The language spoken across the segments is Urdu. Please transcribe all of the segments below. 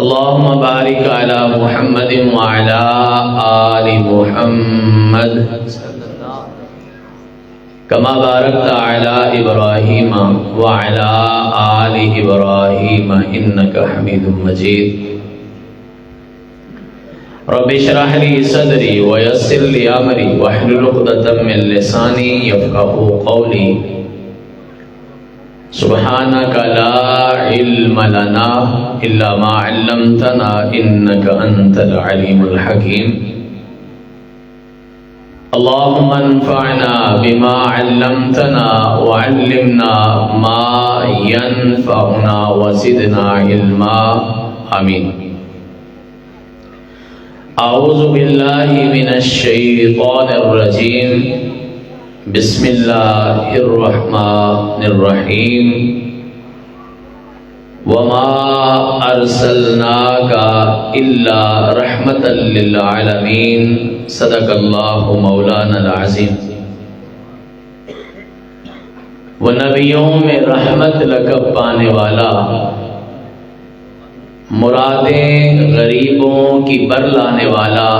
اللهم بارك على محمد وعلى آل محمد كما باركت على إبراهيم وعلى آل إبراهيم إنك حميد مجيد رب اشرح لي صدري ويسر لي أمري واحلل عقدة من لساني يفقهوا قولي سبحانك لا علم لنا إلا ما علمتنا إنك أنت العليم الحكيم اللهم انفعنا بما علمتنا وعلمنا ما ينفعنا وزدنا علما آمين أعوذ بالله من الشيطان الرجيم بسم الله الرحمن الرحيم وما أرسلناك إلا رحمة للعالمين صدق الله مولانا العظيم وہ نبیوں میں رحمت لقب پانے والا، مرادیں غریبوں کی بر لانے والا،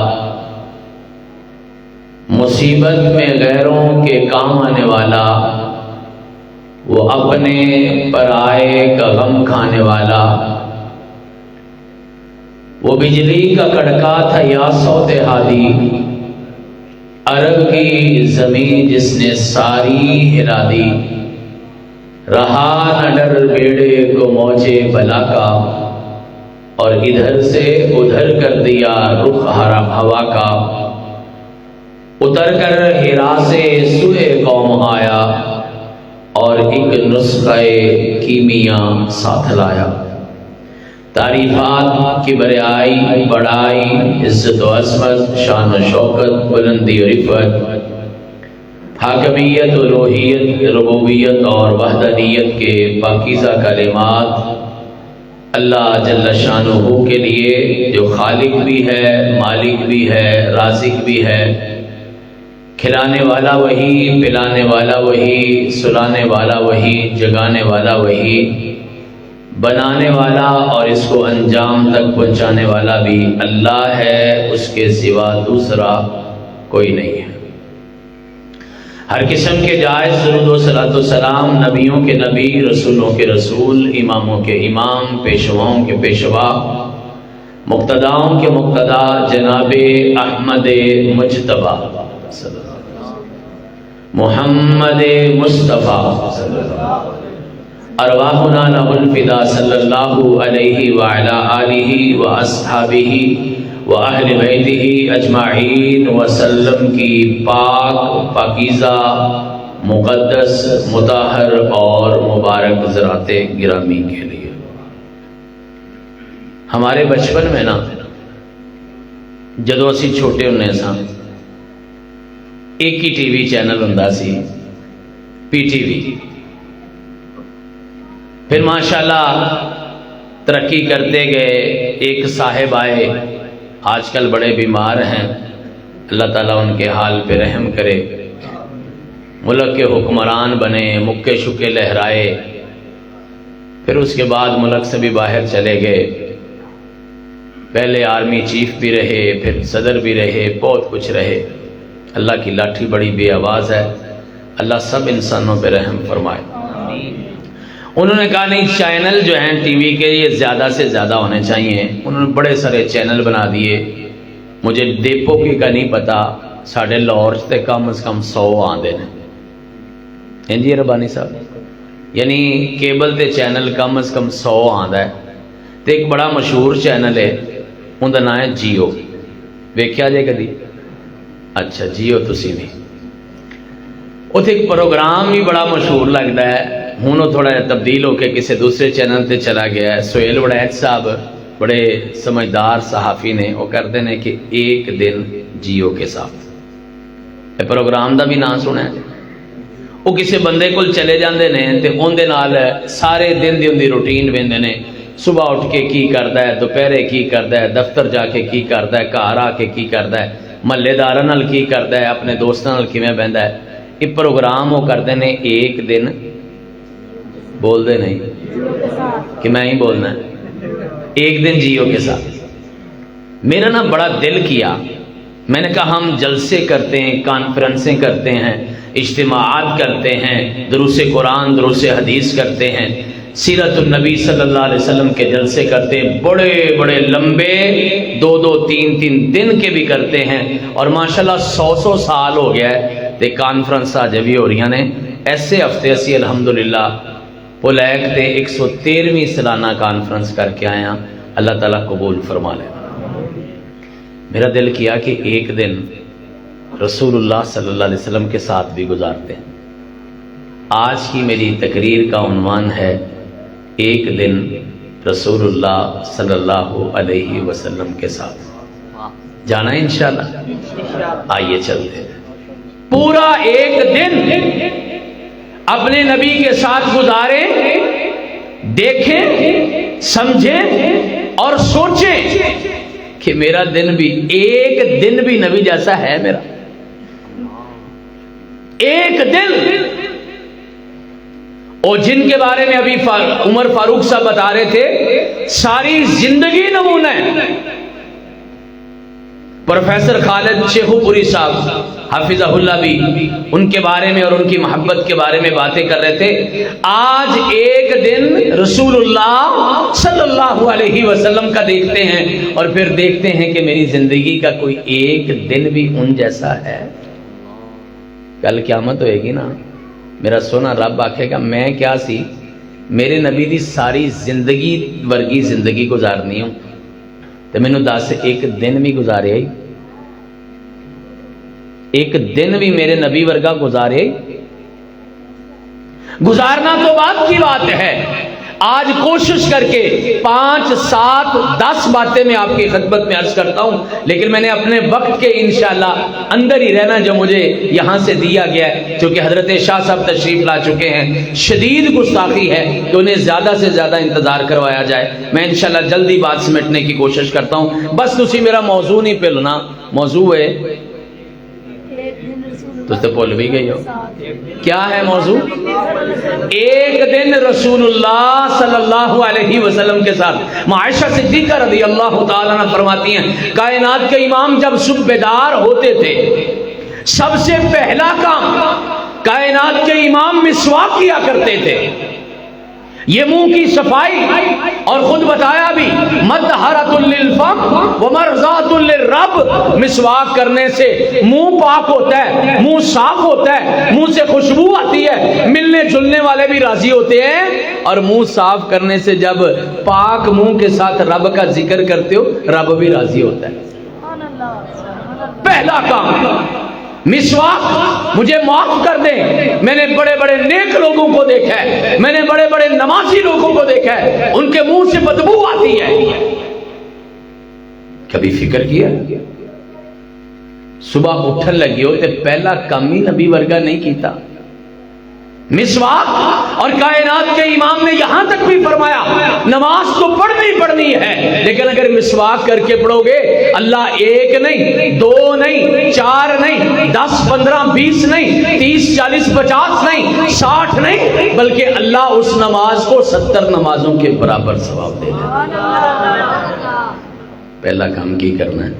مصیبت میں غیروں کے کام آنے والا، وہ اپنے پرائے کا غم کھانے والا، وہ بجلی کا کڑکا تھا یا صوت ہادی، عرب کی زمین جس نے ساری ہلا دی، رہا نہ ڈر بیڑے کو موجے بلا کا، اور ادھر سے ادھر کر دیا رخ ہوا کا، اتر کر ہرا سے سوئے قوم آیا، اور ایک نسخہ کیمیاء ساتھ لایا۔ تعریفات کی بڑائی بڑائی، عزت و عظمت، شان و شوکت، بلندی و رفعت، حاکمیت، الوہیت، ربوبیت اور وحدانیت کے پاکیزہ کلمات اللہ جل شانہ کے لیے، جو خالق بھی ہے، مالک بھی ہے، رازق بھی ہے، کھلانے والا وہی، پلانے والا وہی، سلانے والا وہی، جگانے والا وہی، بنانے والا اور اس کو انجام تک پہنچانے والا بھی اللہ ہے، اس کے سوا دوسرا کوئی نہیں ہے۔ ہر قسم کے جائز درود و صلاۃ و سلام نبیوں کے نبی، رسولوں کے رسول، اماموں کے امام، پیشواؤں کے پیشوا، مقتداؤں کے مقتدا جناب احمد مجتبی محمد مصطفیٰ ارواحنا لہ الفدا صلی اللہ علیہ وعلی آلہ واصحابہ واہل بیتہ اجمعین وسلم کی پاک، پاکیزہ، مقدس، مطہر اور مبارک ذرات گرامی کے لیے۔ ہمارے بچپن میں نا جدو اسی چھوٹے ہونے سا ایک ہی ٹی وی چینل ہوندا سی، پی ٹی وی۔ پھر ماشاءاللہ ترقی کرتے گئے، ایک صاحب آئے، آج کل بڑے بیمار ہیں، اللہ تعالیٰ ان کے حال پہ رحم کرے، ملک کے حکمران بنے، مکے شکے لہرائے، پھر اس کے بعد ملک سے بھی باہر چلے گئے، پہلے آرمی چیف بھی رہے، پھر صدر بھی رہے، بہت کچھ رہے۔ اللہ کی لاٹھی بڑی بے آواز ہے، اللہ سب انسانوں پہ رحم فرمائے۔ انہوں نے کہا نہیں، چینل جو ہیں ٹی وی کے یہ زیادہ سے زیادہ ہونے چاہیے۔ انہوں نے بڑے سارے چینل بنا دیے، مجھے ڈیپو کی کا نہیں پتا، ساڑھے لاہور سے کم از کم 100 آندے نے۔ جی ربانی صاحب، یعنی کیبل تے چینل کم از کم 100 آندا ہے۔ تے ایک بڑا مشہور چینل ہے، ان کا نام ہے جیو، ویکھیا جے کدی؟ اچھا جیو تسی بھی۔ اتنے ایک پروگرام بھی بڑا مشہور لگتا ہے، ہوں وہ تھوڑا تبدیل ہو کے کسی دوسرے چینل تے چلا گیا ہے۔ سہیل وڑیچ صاحب بڑے سمجھدار صحافی نے، وہ کرتے ہیں کہ ایک دن جیو کے ساتھ، یہ پروگرام دا بھی نام سنا ہے۔ وہ کسی بندے کول چلے جاندے نے تے اون دے نال سارے دن دی اندی روٹین ویندے نے، صبح اٹھ کے کی کردا ہے، دوپہرے کی کردا ہے، دفتر جا کے کی کردا ہے، گھر آ کے کی کردا ہے، محلے داراں نال کی کردا ہے، اپنے دوستاں نال کیویں بہندا ہے۔ یہ پروگرام وہ کردے نے ایک دن، بول دے نہیں کہ میں ہی بولنا ہے، ایک دن جیو کے ساتھ میرا نا بڑا دل کیا، میں نے کہا ہم جلسے کرتے ہیں، کانفرنسیں کرتے ہیں، اجتماعات کرتے ہیں، دروس قرآن دروس حدیث کرتے ہیں، سیرت النبی صلی اللہ علیہ وسلم کے جلسے کرتے ہیں، بڑے بڑے لمبے 2-3 دن کے بھی کرتے ہیں، اور ماشاءاللہ 100 سال ہو گیا ہے تے کانفرنس آج بھی ہو رہی نے۔ ایسے ہفتے اسی الحمدللہ پولیک تے 113ویں سالانہ کانفرنس کر کے آیا، اللہ تعالیٰ قبول فرما لے۔ میرا دل کیا کہ ایک دن رسول اللہ صلی اللہ علیہ وسلم کے ساتھ بھی گزارتے ہیں۔ آج کی میری تقریر کا عنوان ہے ایک دن رسول اللہ صلی اللہ علیہ وسلم کے ساتھ جانا ہے انشاءاللہ۔ آئیے چلتے ہیں، پورا ایک دن اپنے نبی کے ساتھ گزاریں، دیکھیں، سمجھیں اور سوچیں کہ میرا دن بھی ایک دن بھی نبی جیسا ہے میرا، ایک دن۔ اور جن کے بارے میں ابھی عمر فاروق صاحب بتا رہے تھے ساری زندگی نمونہ ہے، پروفیسر خالد شیخو پوری صاحب حافظہ اللہ بھی ان کے بارے میں اور ان کی محبت کے بارے میں باتیں کر رہے تھے۔ آج ایک دن رسول اللہ صلی اللہ علیہ وسلم کا دیکھتے ہیں اور پھر دیکھتے ہیں کہ میری زندگی کا کوئی ایک دن بھی ان جیسا ہے۔ کل قیامت ہوئے گی نا، میرا سونا رب آکھے گا میں کیا سی، میرے نبی دی ساری زندگی ورگی زندگی گزارنی ہوں تو میں نے دس ایک دن بھی گزارے، ایک دن بھی میرے نبی ورگا گزارے، گزارنا تو بات کی بات ہے۔ آج کوشش کر کے 5 7 10 باتیں میں آپ کی خدمت میں عرض کرتا ہوں، لیکن میں نے اپنے وقت کے انشاءاللہ اندر ہی رہنا جو مجھے یہاں سے دیا گیا ہے، چونکہ حضرت شاہ صاحب تشریف لا چکے ہیں، شدید گستاخی ہے کہ انہیں زیادہ سے زیادہ انتظار کروایا جائے۔ میں انشاءاللہ جلدی بات سمیٹنے کی کوشش کرتا ہوں، بس تسی میرا موضوع نہیں پلنا، موضوع ہے تو بھول بھی گئی ہو کیا ہے موضوع؟ ایک دن رسول اللہ صلی اللہ علیہ وسلم کے ساتھ۔ عائشہ صدیقہ رضی اللہ تعالیٰ عنہ فرماتی ہیں کائنات کے امام جب صبح بیدار ہوتے تھے سب سے پہلا کام کائنات کے امام مسواک کیا کرتے تھے، یہ منہ کی صفائی، اور خود بتایا بھی مطہرۃ للفم ومرضات للرب، مسواک کرنے سے منہ پاک ہوتا ہے، منہ صاف ہوتا ہے، منہ سے خوشبو آتی ہے، ملنے جلنے والے بھی راضی ہوتے ہیں، اور منہ صاف کرنے سے جب پاک منہ کے ساتھ رب کا ذکر کرتے ہو رب بھی راضی ہوتا ہے۔ پہلا کام مسواک۔ مجھے معاف کر دیں، میں نے بڑے بڑے نیک لوگوں کو دیکھا ہے، میں نے بڑے بڑے نمازی لوگوں کو دیکھا ہے، ان کے منہ سے بدبو آتی ہے۔ کبھی فکر کیا صبح اٹھن لگی ہو تے پہلا کام ہی نبی ورگا نہیں کیتا مسواک؟ اور کائنات کے امام نے یہاں تک بھی فرمایا نماز تو پڑھنی پڑھنی ہے، لیکن اگر مسواک کر کے پڑھو گے اللہ 1 نہیں 2 نہیں 4 نہیں 10 15 20 نہیں 30 40 50 نہیں 60 نہیں، بلکہ اللہ اس نماز کو 70 نمازوں کے برابر ثواب دے دے۔ پہلا کام کی کرنا ہے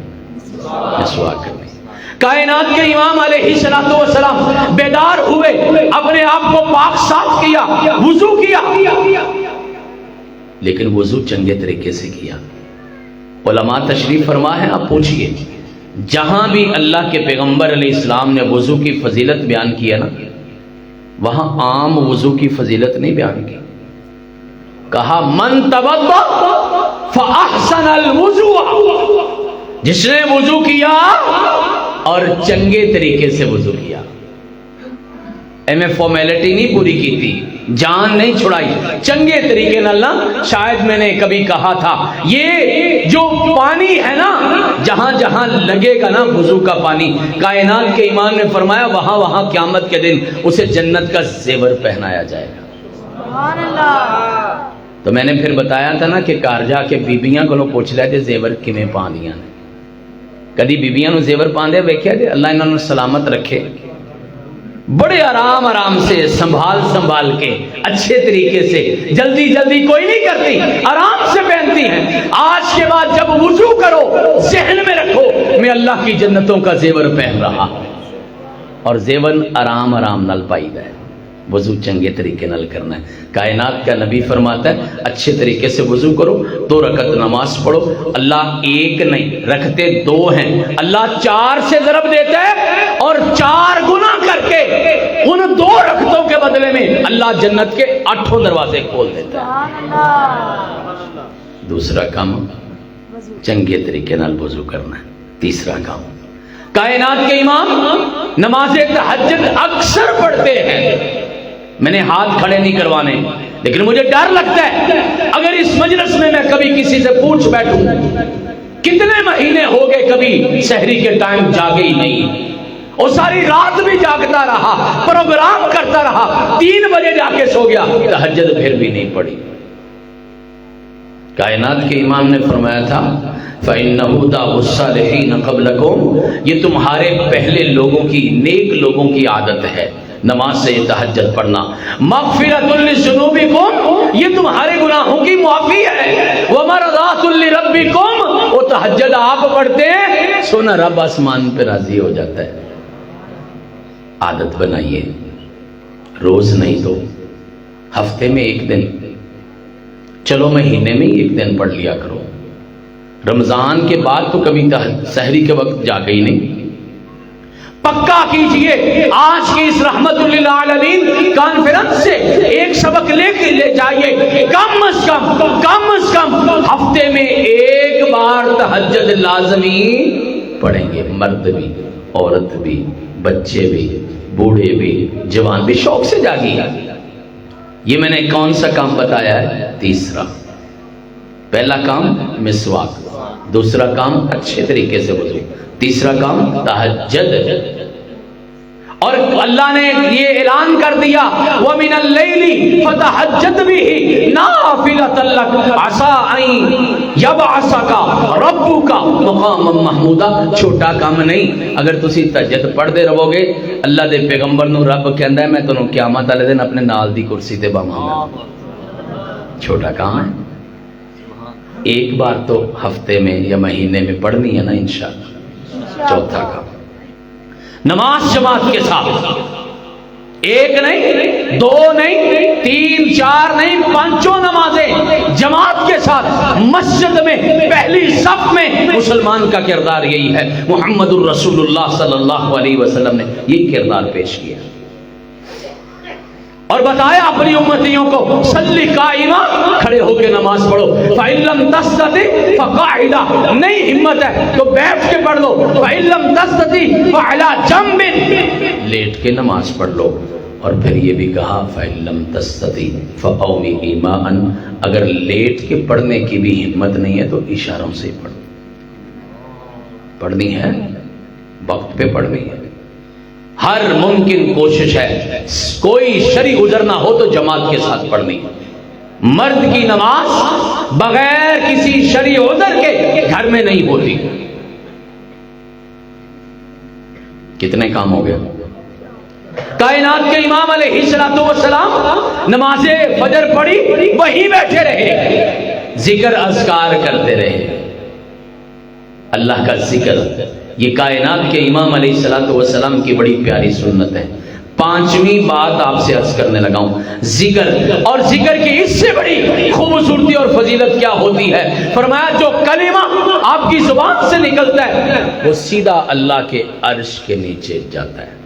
مسواک کرنا۔ کائنات کے امام علیہ السلام بیدار ہوئے، اپنے آپ کو پاک صاف کیا، وضو کیا، لیکن وضو چنگے طریقے سے کیا۔ علماء تشریف فرما ہے، آپ پوچھئے جہاں بھی اللہ کے پیغمبر علیہ السلام نے وضو کی فضیلت بیان کیا نا، وہاں عام وضو کی فضیلت نہیں بیان کی، کہا من توضأ فاحسن الوضوء، جس نے وضو کیا اور چنگے طریقے سے وضو کیا، فارمیلٹی نہیں پوری کی تھی، جان نہیں چھڑائی، چنگے طریقے نہ۔ شاید میں نے کبھی کہا تھا یہ جو پانی ہے نا جہاں جہاں لگے گا نا وضو کا پانی، کائنات کے امام نے فرمایا وہاں وہاں قیامت کے دن اسے جنت کا زیور پہنایا جائے گا۔ سبحان اللہ۔ تو میں نے پھر بتایا تھا نا کہ گھر جا کے بیبیاں کو پوچھ لیا جے زیور کیویں پاندیاں نے، کدی بیبیاں نو زیور پاندے ویکھیا جے؟ اللہ انہاں نو سلامت رکھے، بڑے آرام آرام سے سنبھال کے اچھے طریقے سے، جلدی کوئی نہیں کرتی، آرام سے پہنتی ہیں۔ آج کے بعد جب وضو کرو ذہن میں رکھو میں اللہ کی جنتوں کا زیور پہن رہا، اور زیور آرام نال پائی ہے، وضو چنگے طریقے نال کرنا ہے۔ کائنات کا نبی فرماتا ہے اچھے طریقے سے وضو کرو، 2 رکعت نماز پڑھو، اللہ ایک نہیں رکھتے 2 ہیں، اللہ 4 سے ضرب دیتا ہے، اور 4 گنا کر کے ان 2 رکعتوں کے بدلے میں اللہ جنت کے 8 دروازے کھول دیتا ہے۔ دوسرا کام چنگے طریقے نال وضو کرنا ہے۔ تیسرا کام، کائنات کے امام نماز تہجد اکثر پڑھتے ہیں، میں نے ہاتھ کھڑے نہیں کروانے، لیکن مجھے ڈر لگتا ہے اگر اس مجلس میں کبھی کسی سے پوچھ بیٹھوں کتنے مہینے ہو گئے کبھی سحری کے ٹائم جاگے ہی نہیں، اور ساری رات بھی جاگتا رہا، پروگرام کرتا رہا، 3 بجے جا کے سو گیا، تہجد پھر بھی نہیں پڑھی۔ کائنات کے امام نے فرمایا تھا فَإِنَّهُ دَأْبُ الصَّالِحِينَ قَبْلَكُمْ، یہ تمہارے پہلے لوگوں کی، نیک لوگوں کی عادت ہے نماز سے یہ تہجد پڑھنا۔ مغفرۃ لذنوبکم، یہ تمہارے گناہوں کی معافی ہے۔ ومرضات لربکم، وہ تہجد آپ پڑھتے ہیں سونا رب آسمان پہ راضی ہو جاتا ہے۔ عادت بنائیے، روز نہیں تو ہفتے میں 1 دن، چلو مہینے میں 1 دن پڑھ لیا کرو۔ رمضان کے بعد تو کبھی سحری کے وقت جاگے ہی نہیں۔ پکا کیجئے آج کی اس رحمت للعالمین کانفرنس سے ایک سبق لے جائیے، کم از کم ہفتے میں 1 بار تہجد لازمی پڑھیں گے، مرد بھی، عورت بھی، بچے بھی، بوڑھے بھی، جوان بھی، شوق سے جاگیے۔ یہ میں نے کون سا کام بتایا ہے؟ تیسرا۔ پہلا کام مسواک، دوسرا کام اچھے طریقے سے وضو، تیسرا کام تہجد۔ اور اللہ نے یہ اعلان کر دیا وَمِنَ اللَّيْلِ فَتَہجد بِهِ نَافِلَةً لَكَ عَسَىٰ أَن يَبْعَثَكَ رَبُّكَ مَقَامًا مَحْمُودًا۔ چھوٹا کام نہیں، اگر تسی تہجد پڑھتے رہو گے اللہ دے پیغمبر نو رب کہندا ہے میں تانوں قیامت والے دن اپنے نال دی کرسی تے باواں گا۔ چھوٹا کام ہے، 1 بار تو ہفتے میں یا مہینے میں پڑھنی ہے نا انشاءاللہ۔ چوتھا کام نماز جماعت کے ساتھ، 1 نہیں 2 نہیں 3 4 نہیں، 5 نمازیں جماعت کے ساتھ مسجد میں پہلی صف میں۔ مسلمان کا کردار یہی ہے، محمد الرسول اللہ صلی اللہ علیہ وسلم نے یہی کردار پیش کیا اور بتایا اپنی امتیوں کو صلی قائما، کھڑے ہو کے نماز پڑھو، فَإِن لَمْ تَسْتَطِعْ فَقَاعِدًا، نہیں ہمت ہے تو بیٹھ کے پڑھ لو، فَإِن لَمْ تَسْتَطِعْ فَعَلَىٰ جَنبٍ، لیٹ کے نماز پڑھ لو۔ اور پھر یہ بھی کہا فَإِن لَمْ تَسْتَطِعْ فَأَوْمِئِ مَاءً، اگر لیٹ کے پڑھنے کی بھی ہمت نہیں ہے تو اشاروں سے پڑھو، پڑھنی ہے وقت پہ پڑھنی ہے، ہر ممکن کوشش ہے، کوئی شرعی عذر نہ ہو تو جماعت کے ساتھ پڑھنی ہے۔ مرد کی نماز بغیر کسی شرعی عذر کے گھر میں نہیں ہوتی۔ کتنے کام ہو گئے؟ کائنات کے امام علیہ السلام نماز فجر پڑھی وہیں بیٹھے رہے، ذکر اذکار کرتے رہے، اللہ کا ذکر۔ یہ کائنات کے امام علیہ السلام کی بڑی پیاری سنت ہے۔ 5ویں بات آپ سے عرض کرنے لگا ہوں، ذکر، اور ذکر کی اس سے بڑی خوبصورتی اور فضیلت کیا ہوتی ہے؟ فرمایا جو کلمہ آپ کی زبان سے نکلتا ہے وہ سیدھا اللہ کے عرش کے نیچے جاتا ہے۔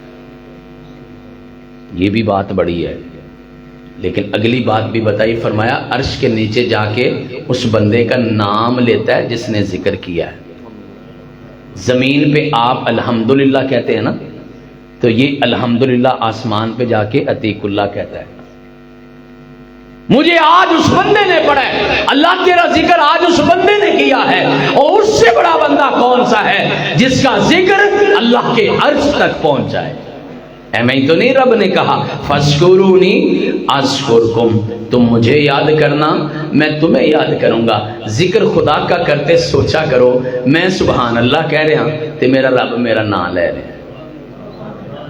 یہ بھی بات بڑی ہے، لیکن اگلی بات بھی بتائی، فرمایا عرش کے نیچے جا کے اس بندے کا نام لیتا ہے جس نے ذکر کیا ہے۔ زمین پہ آپ الحمدللہ کہتے ہیں نا، تو یہ الحمدللہ آسمان پہ جا کے عتیق اللہ کہتا ہے، مجھے آج اس بندے نے پڑھا ہے، اللہ تیرا ذکر آج اس بندے نے کیا ہے۔ اور اس سے بڑا بندہ کون سا ہے جس کا ذکر اللہ کے عرش تک پہنچ جائے؟ میں تو نہیں، رب نے کہا فَاذْكُرُونِي أَذْكُرْكُمْ، تم مجھے یاد کرنا میں تمہیں یاد کروں گا۔ ذکر خدا کا کرتے سوچا کرو، میں سبحان اللہ کہہ رہا تے میرا رب میرا نام لے رہے ہیں۔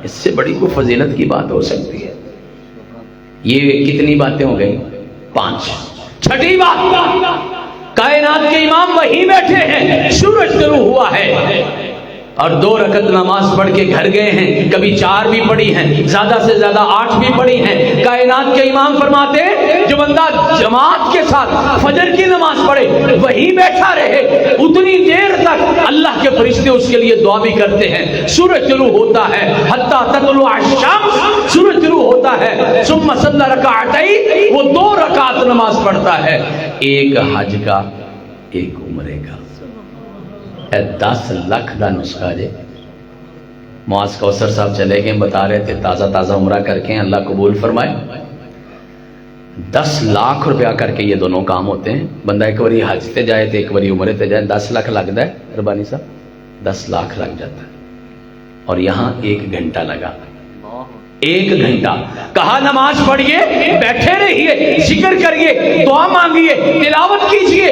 اس سے بڑی کوئی فضیلت کی بات ہو سکتی ہے؟ یہ کتنی باتیں ہو گئی؟ 5. چھٹی بات، کائنات کے امام وہیں بیٹھے ہیں، سورج طلوع ہوا ہے اور 2 رکعت نماز پڑھ کے گھر گئے ہیں، کبھی 4 بھی پڑھی ہیں، زیادہ سے زیادہ 8 بھی پڑھی ہیں۔ کائنات کے امام فرماتے ہیں جو بندہ جماعت کے ساتھ فجر کی نماز پڑھے وہیں بیٹھا رہے اتنی دیر تک اللہ کے فرشتے اس کے لیے دعا بھی کرتے ہیں۔ سورج طلوع ہوتا ہے حتی تطلع الشمس، سورج طلوع ہوتا ہے، ثم صلی رکعتین، وہ 2 رکعت نماز پڑھتا ہے، ایک حج کا ایک عمرے کا۔ 10 لاکھ کا نسخہ جے۔ معاذ کوثر صاحب چلے گئے، بتا رہے تھے تازہ عمرہ کر کے اللہ قبول فرمائے۔ 10 لاکھ روپیہ کر کے یہ دونوں کام ہوتے ہیں۔ بندہ ایک باری حج تے جائے تو ایک باری عمرے تے جائے، 10 لاکھ لگتا ہے ربانی صاحب، 10 لاکھ لگ جاتا ہے۔ اور یہاں 1 گھنٹہ لگا، 1 گھنٹہ کہا نماز پڑھیے، بیٹھے رہیے، ذکر کریے، دعا مانگیے، تلاوت کیجیے،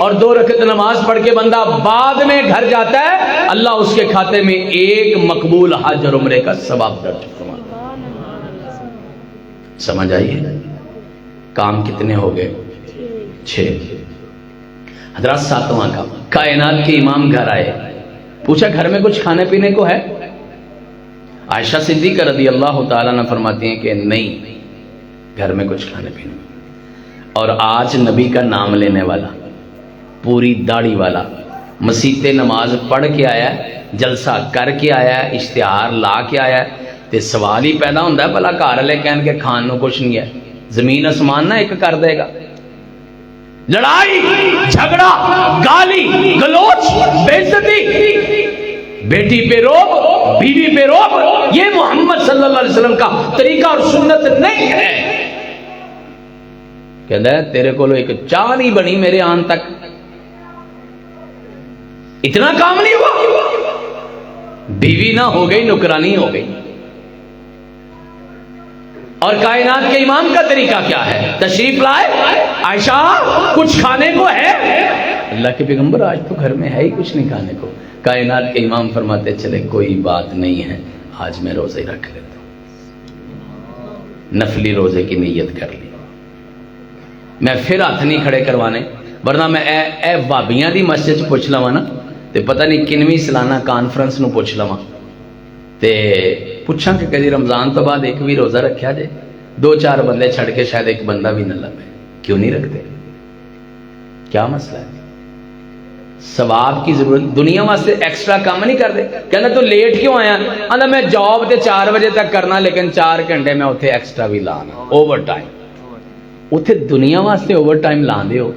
اور 2 رکعت نماز پڑھ کے بندہ بعد میں گھر جاتا ہے، اللہ اس کے کھاتے میں 1 مقبول حج اور عمرے کا ثواب درج فرماتا ہے۔ سمجھ آئیے کام کتنے ہو گئے؟ 6۔ حضرات 7واں کام، کائنات کے امام گھر آئے، پوچھا گھر میں کچھ کھانے پینے کو ہے؟ عائشہ صدیقہ رضی اللہ تعالیٰ عنہ فرماتی ہیں کہ نہیں، گھر میں کچھ کھانے پینے۔ اور آج نبی کا نام لینے والا، پوری داڑھی والا، مسیح نماز پڑھ کے آیا ہے، جلسہ کر کے آیا ہے، اشتہار لا کے آیا ہے، تے سوال ہی پیدا ہوتا ہے بھلا گھر والے کہن کے کھان نو کچھ نہیں ہے، زمین آسمان نہ ایک کر دے گا۔ لڑائی جھگڑا گالی گلوچ بے عزتی، بیٹی پہ روب، بیوی پہ روب، یہ محمد صلی اللہ علیہ وسلم کا طریقہ اور سنت نہیں ہے۔ کہتا ہے تیرے کو ایک چاہ نہیں بنی میرے آن تک، اتنا کام نہیں ہوا، بیوی نہ ہو گئی نوکرانی ہو گئی۔ اور کائنات کے امام کا طریقہ کیا ہے؟ تشریف لائے، عائشہ کچھ کھانے کو ہے؟ اللہ کے پیغمبر آج تو گھر میں ہے ہی کچھ نہیں کھانے کو۔ کائنات کے امام فرماتے چلے کوئی بات نہیں ہے، آج میں روزے رکھ لیتا ہوں، نفلی روزے کی نیت کر لی، میں پھر ہاتھ نہیں کھڑے کروانے، ورنہ میں اے بابیاں دی مسجد پوچھ لواں نا تے پتہ نہیں کنویں سالانہ کانفرنس نو پوچھ لواں تے پوچھاں کہ کدی رمضان تو بعد ایک بھی روزہ رکھیا جے؟ 2-4 بندے چھڑ کے شاید ایک بندہ بھی نہ لبے۔ کیوں نہیں رکھتے؟ کیا مسئلہ ہے؟ ثواب کی ضرورت، دنیا واسطے ایکسٹرا کام نہیں کرتے۔ کہنا تو لیٹ کیوں آیا؟ آندا میں جاب تے 4 بجے تک کرنا لیکن 4 گھنٹے میں اتنے ایکسٹرا بھی لانا، اوور ٹائم۔ اتنے دنیا واسطے اوور ٹائم لاندے ہو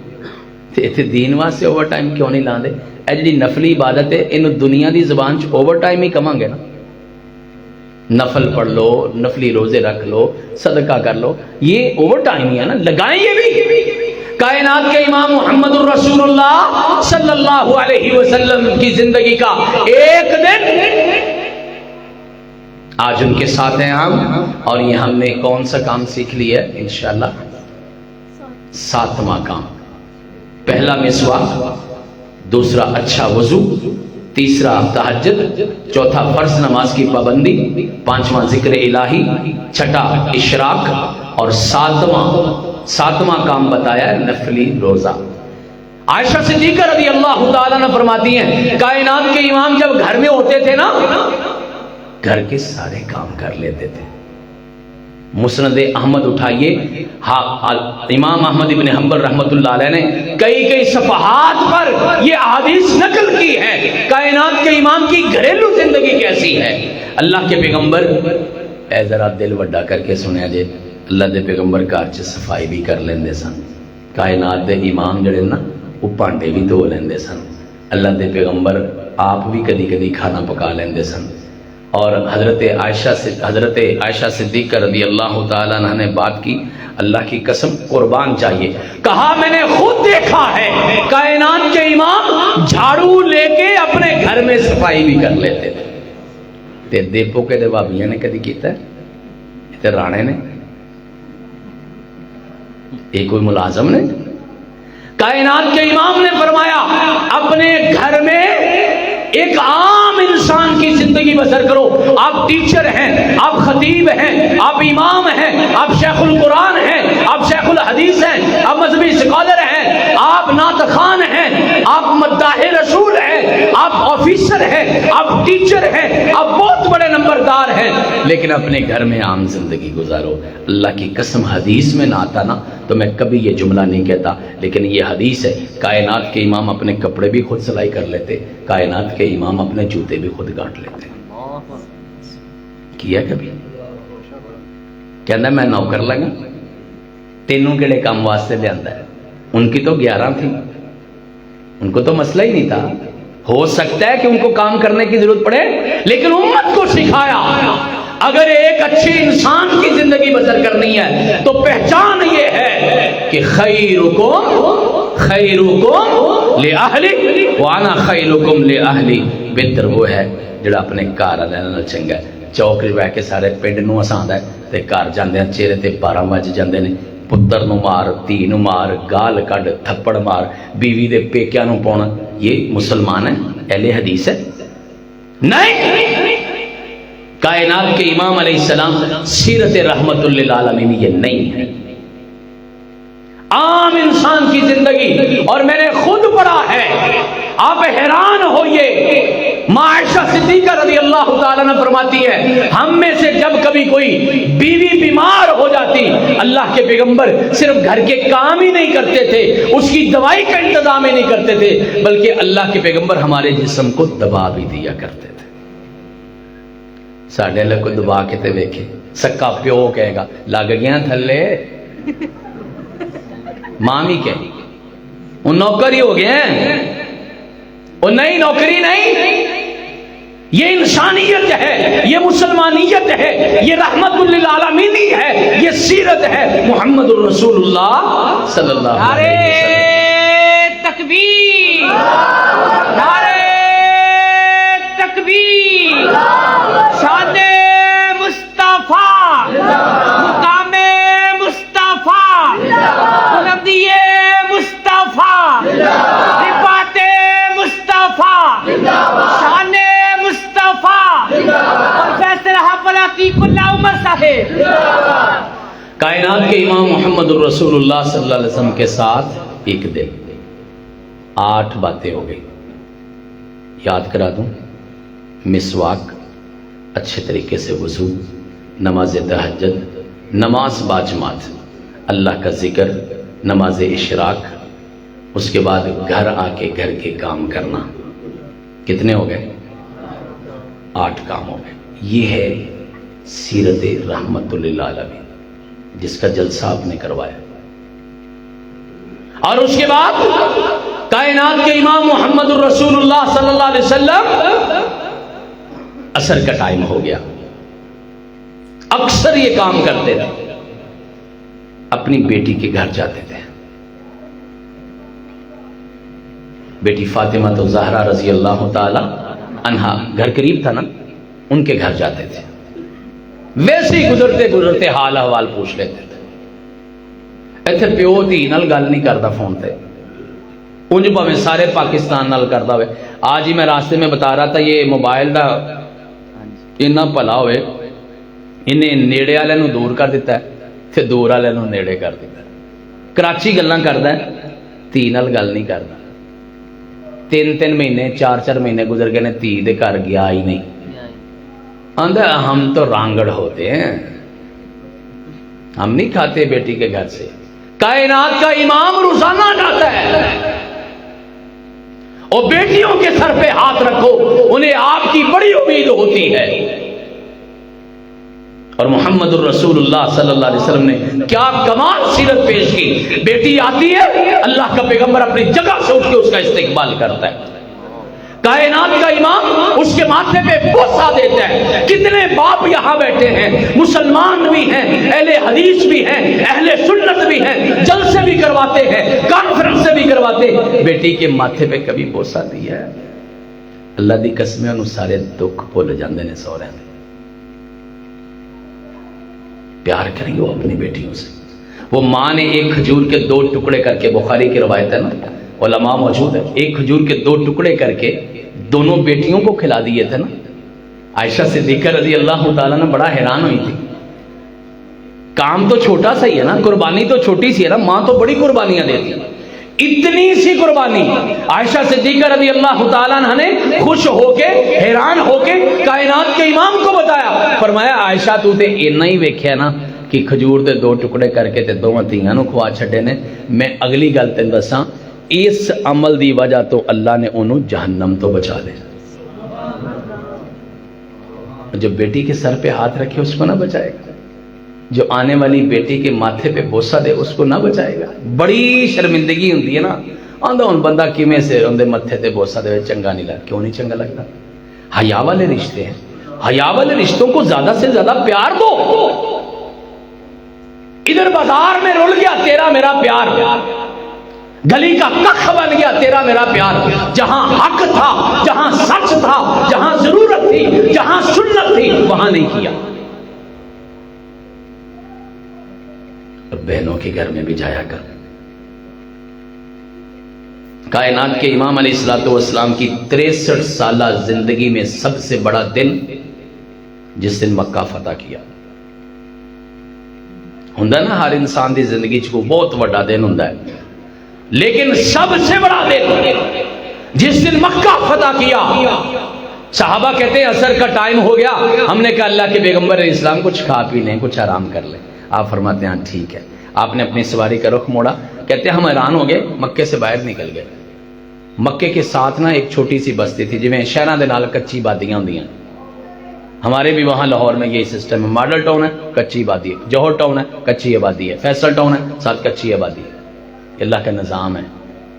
تے اتنے دین واسطے اوور ٹائم کیوں نہیں لاندے؟ اے جڑی نفلی عبادت ہے اینو دنیا دی زبان چ اوور ٹائم ہی کہاں گے نا۔ نفل پڑھ لو، نفلی روزے رکھ لو، صدقہ کر لو، یہ اوور ٹائم ہی ہے نا، لگائیں یہ بھی۔ کائنات کے امام محمد الرسول اللہ صلی اللہ علیہ وسلم کی زندگی کا ایک دن آج ان کے ساتھ ہیں ہم، اور یہ ہم نے کون سا کام سیکھ لیا ہے انشاءاللہ؟ 7واں کام۔ پہلا مسواک، دوسرا اچھا وضو، تیسرا تہجد، چوتھا فرض نماز کی پابندی، 5واں ذکر الہی، چھٹا اشراق، اور 7واں کام بتایا ہے نفلی روزہ۔ عائشہ صدیقہ رضی اللہ تعالیٰ عنہ فرماتی ہیں کائنات کے امام جب گھر میں ہوتے تھے نا، گھر کے سارے کام کر لیتے تھے۔ مسند احمد اٹھائیے، امام احمد ابن حنبل رحمۃ اللہ علیہ نے کئی صفحات پر یہ احادیث نقل کی ہے کائنات کے امام کی گھریلو زندگی کیسی ہے۔ اللہ کے پیغمبر، اے ذرا دل وڈا کر کے سنیا جے، اللہ دے پیغمبر گھر چ صفائی بھی کر لیندے سن، کائنات دے امام جڑے نا وہ بھانڈے بھی دھو لیندے سن، اللہ دے پیغمبر آپ بھی کدی کھانا پکا لیندے سن۔ اور حضرت عائشہ صدیقہ رضی اللہ تعالیٰ عنہ نے بات کی، اللہ کی قسم قربان چاہیے، کہا میں نے خود دیکھا ہے کائنات کے امام جھاڑو لے کے اپنے گھر میں صفائی بھی کر لیتے تھے۔ تے دیپو کے دے بابیاں نے کدی کیتا ہے؟ تے رانے نے؟ یہ کوئی ملازم نے؟ کائنات کے امام نے فرمایا اپنے گھر میں ایک عام انسان کی زندگی بسر کرو۔ آپ ٹیچر ہیں، خطیب ہیں، آپ امام ہیں، آپ شیخ القرآن ہیں، آپ شیخ الحدیث ہیں، آپ مذہبی اسکالر ہیں، آپ نعت خوان ہیں، آپ مداح رسول ہیں، آپ آفیسر ہیں، آپ ٹیچر ہیں، آپ بہت بڑے نمبردار ہیں، لیکن اپنے گھر میں عام زندگی گزارو۔ اللہ کی قسم حدیث میں نہ آتا نا تو میں کبھی یہ جملہ نہیں کہتا، لیکن یہ حدیث ہے، کائنات کے امام اپنے کپڑے بھی خود سلائی کر لیتے، کائنات کے امام اپنے جوتے بھی خود گانٹ لیتے۔ کیا کبھی؟ کہنا میں نوکر لگا، تینوں کیڑے کام واسطے لے آندا ہے، ان کی تو 11 تھی، ان کو تو مسئلہ ہی نہیں تھا۔ ہو سکتا ہے کہ ان کو کام کرنے کی ضرورت پڑے، لیکن امت کو سکھایا اگر ایک اچھے انسان کی زندگی بسر کرنی ہے تو پہچان یہ ہے کہ خیرکم لأہلی وانا خیرکم لأہلی، بہتر وہ ہے جڑا اپنے گھر والے نال چنگا ہے۔ چوک وچ بیٹھ کے سارے پنڈ نو ہساندا ہے تے گھر جاندے چہرے تے 12 وج جاندے نے، پتر نو مار، دھی نو مار، گال کڈ، تھپڑ مار، بیوی دے پیکیاں نو پاؤنا، یہ مسلمان ہے؟ اہل حدیث ہے؟ نہیں۔ کائنات کے امام علیہ السلام سیرت رحمت للعالمین یہ نہیں ہے، عام انسان کی زندگی۔ اور میں نے خود پڑھا ہے، آپ حیران ہوئیے، عائشہ صدیقہ رضی اللہ تعالیٰ عنہ فرماتی ہے ہم میں سے جب کبھی کوئی بیوی بیمار ہو جاتی، اللہ کے پیغمبر صرف گھر کے کام ہی نہیں کرتے تھے، اس کی دوائی کا انتظام ہی نہیں کرتے تھے، بلکہ اللہ کے پیغمبر ہمارے جسم کو دبا بھی دیا کرتے تھے۔ ساڈے لے کو دبا کے تے ویکھے، سکا پیو کہے گا لگ گیا تھلے، ماں بھی کہ وہ نوکر ہی ہو گئے ہیں، وہ نہیں نوکری نہیں، یہ انسانیت ہے، یہ مسلمانیت ہے، یہ رحمت للعالمینی ہے، یہ سیرت ہے محمد الرسول اللہ صلی اللہ علیہ وسلم۔ تکبیر، نعرہ تکبیر، شان مصطفیٰ، مقام مصطفیٰ، بلندی مصطفیٰ، رفعت مصطفیٰ، شان مصطفیٰ، پروفیسر حافظ عتیق اللہ عمر صاحب۔ کائنات کے امام محمد الرسول اللہ صلی اللہ علیہ وسلم کے ساتھ ایک دن 8 باتیں ہو گئی، یاد کرا دوں۔ مسواک، اچھے طریقے سے وضو، نماز تہجد، نماز باجماعت، اللہ کا ذکر، نماز اشراق، اس کے بعد گھر آ کے گھر کے کام کرنا۔ کتنے ہو گئے؟ 8 کام ہو گئے۔ یہ ہے سیرت رحمت للعالمین جس کا جلسہ آپ نے کروایا۔ اور اس کے بعد کائنات کے امام محمد الرسول اللہ صلی اللہ علیہ وسلم عصر کا ٹائم ہو گیا، اکثر یہ کام کرتے تھے، اپنی بیٹی کے گھر جاتے تھے۔ بیٹی فاطمہ تو زہرا رضی اللہ تعالی عنہا، گھر قریب تھا نا، ان کے گھر جاتے تھے، ویسے ہی گزرتے گزرتے حال احوال پوچھ لیتے تھے۔ ایتھے پیو دھی نال گل نہیں کرتا فون تے، انج بھاویں سارے پاکستان نال کردا ہوئے۔ آج ہی میں راستے میں بتا رہا تھا یہ موبائل دا اتنا بھلا ہوئے، انہیں نیڑے والے نو دور کر دیتا ہے تے دور والے نو نیڑے کر دیتا ہے۔ کراچی گلاں کردا ہے، دھی نال گل نہیں کردا۔ 3 مہینے 4 مہینے گزر گئے نے، دھی دے گھر گیا ہی نہیں۔ آندا ہم تو رانگڑ ہوتے ہیں، ہم نہیں کھاتے بیٹی کے گھر سے۔ کائنات کا امام روزانہ جاتا ہے، اور بیٹیوں کے سر پہ ہاتھ رکھو، انہیں آپ کی بڑی امید ہوتی ہے۔ اور محمد الرسول اللہ صلی اللہ علیہ وسلم نے کیا کمال سیرت پیش کی۔ بیٹی آتی ہے، اللہ کا پیغمبر اپنی جگہ سے اٹھ کے اس کا استقبال کرتا ہے۔ کائنات کا امام اس کے ماتھے پہ بوسہ دیتا ہے۔ کتنے باپ یہاں بیٹھے ہیں، مسلمان بھی ہیں، اہل حدیث بھی ہیں، اہل سنت بھی ہیں، جلسے بھی کرواتے ہیں، کانفرنس بھی کرواتے ہیں، بیٹی کے ماتھے پہ کبھی بوسہ دیا ہے؟ اللہ دی قسم انہوں سارے دکھ بھول جاندے نے سورے دے۔ پیار کریں وہ اپنی بیٹیوں سے۔ وہ ماں نے ایک کھجور کے 2 ٹکڑے کر کے، بخاری کی روایت ہے نا، علماء موجود ہے، ایک کھجور کے 2 ٹکڑے کر کے دونوں بیٹیوں کو کھلا دیے تھے نا۔ عائشہ صدیقہ رضی اللہ تعالیٰ نے بڑا حیران ہوئی تھی. کام تو چھوٹا سا ہی ہے نا, قربانی تو چھوٹی سی ہے نا, ماں تو بڑی قربانیاں دیتی ہیں. اتنی سی قربانی عائشہ صدیقہ رضی اللہ تعالیٰ عنہ نے خوش ہو کے, حیران ہو کے کائنات کے امام کو بتایا. فرمایا عائشہ تو تے اتنا ہی ویکھیا نا کہ کھجور دے 2 ٹکڑے کر کے تے 2 تیاں نو کھوا چھڈے نے. میں اگلی گل تین دساں, اس عمل دی وجہ تو اللہ نے انہوں جہنم تو بچا لے. جو بیٹی کے سر پہ ہاتھ رکھے اس کو نہ بچائے گا, جو آنے والی بیٹی کے ماتھے پہ بوسہ دے اس کو نہ بچائے گا. بڑی شرمندگی ہوندی ہے نا, آندا ہن بندہ کیویں سے اندے ماتھے تے بوسہ دے, چنگا نہیں لگتا. کیوں نہیں چنگا لگتا؟ حیا والے رشتے ہیں, حیا والے رشتوں کو زیادہ سے زیادہ پیار دو. ادھر بازار میں رول گیا تیرا میرا پیار, گلی کا کخ بن گیا تیرا میرا پیار. جہاں حق تھا, جہاں سچ تھا, جہاں ضرورت تھی, جہاں سنت تھی, وہاں نہیں کیا. اور بہنوں کے گھر میں بھی جایا کر. کائنات کے امام علیہ الصلوۃ والسلام کی 63 سالہ زندگی میں سب سے بڑا دن جس دن مکہ فتح کیا. ہوندا نا ہر انسان دی زندگی چ کو بہت بڑا دن ہوندا ہے, لیکن سب سے بڑا دن جس دن مکہ فتح کیا. صحابہ کہتے ہیں عصر کا ٹائم ہو گیا, ہم نے کہا اللہ کے پیغمبر علیہ السلام کچھ کھا پی لیں, کچھ آرام کر لیں. آپ فرماتے ہیں ٹھیک ہے. آپ نے اپنی سواری کا رخ موڑا. کہتے ہیں ہم حیران ہو گئے, مکے سے باہر نکل گئے. مکے کے ساتھ نا ایک چھوٹی سی بستی تھی, جویں شہراں دے نال کچی بادیاں ہوندیاں. ہمارے بھی وہاں لاہور میں یہی سسٹم ہے. ماڈل ٹاؤن ہے, کچی آبادی ہے. جوہر ٹاؤن ہے, کچی آبادی ہے. فیصل ٹاؤن ہے, ساتھ کچی آبادی ہے. اللہ کا نظام ہے.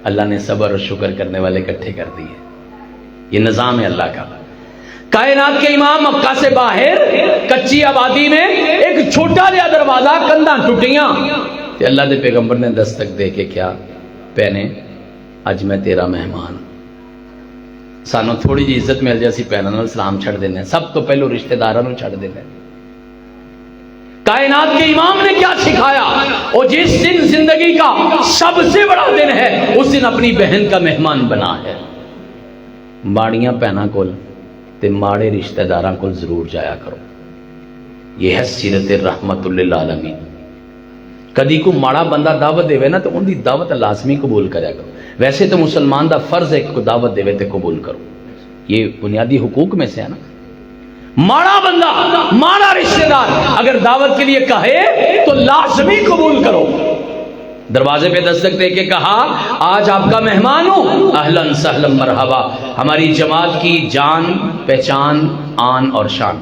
اللہ نے صبر اور شکر کرنے والے اکٹھے کر دیے. یہ نظام ہے اللہ کا. کائنات کے امام مکہ سے باہر کچی آبادی میں ایک چھوٹا جہا دروازہ, کندھاں ٹوٹیاں. تے اللہ دے پیغمبر نے دستک دے کے کیا, پہنے اج میں تیرا مہمان. سانو تھوڑی جی عزت مل جائے, پہنوں نال سلام چھڑ دینے, سب تو پہلو رشتہ داراں نوں چھڑ دینے. کائنات کے امام نے کیا سکھایا, اور جس دن زندگی کا سب سے بڑا دن ہے اس دن اپنی بہن کا مہمان بنا ہے. ماڑیاں پہنا کول تے ماڑے رشتہ داراں کول ضرور جایا کرو. یہ ہے سیرت رحمت للعالمین. کدی کو ماڑا بندہ دعوت دے نا تو ان دی دعوت لازمی قبول کریا کرو. ویسے تو مسلمان دا فرض ہے کہ دعوت دے تے قبول کرو, یہ بنیادی حقوق میں سے ہے نا. ماڑا بندہ, ماڑا رشتہ دار اگر دعوت کے لیے کہے تو لازمی قبول کرو. دروازے پہ دستک دے کے کہا آج آپ کا مہمان ہوں, اہلاً سہلاً مرحبا. ہماری جماعت کی جان پہچان آن اور شان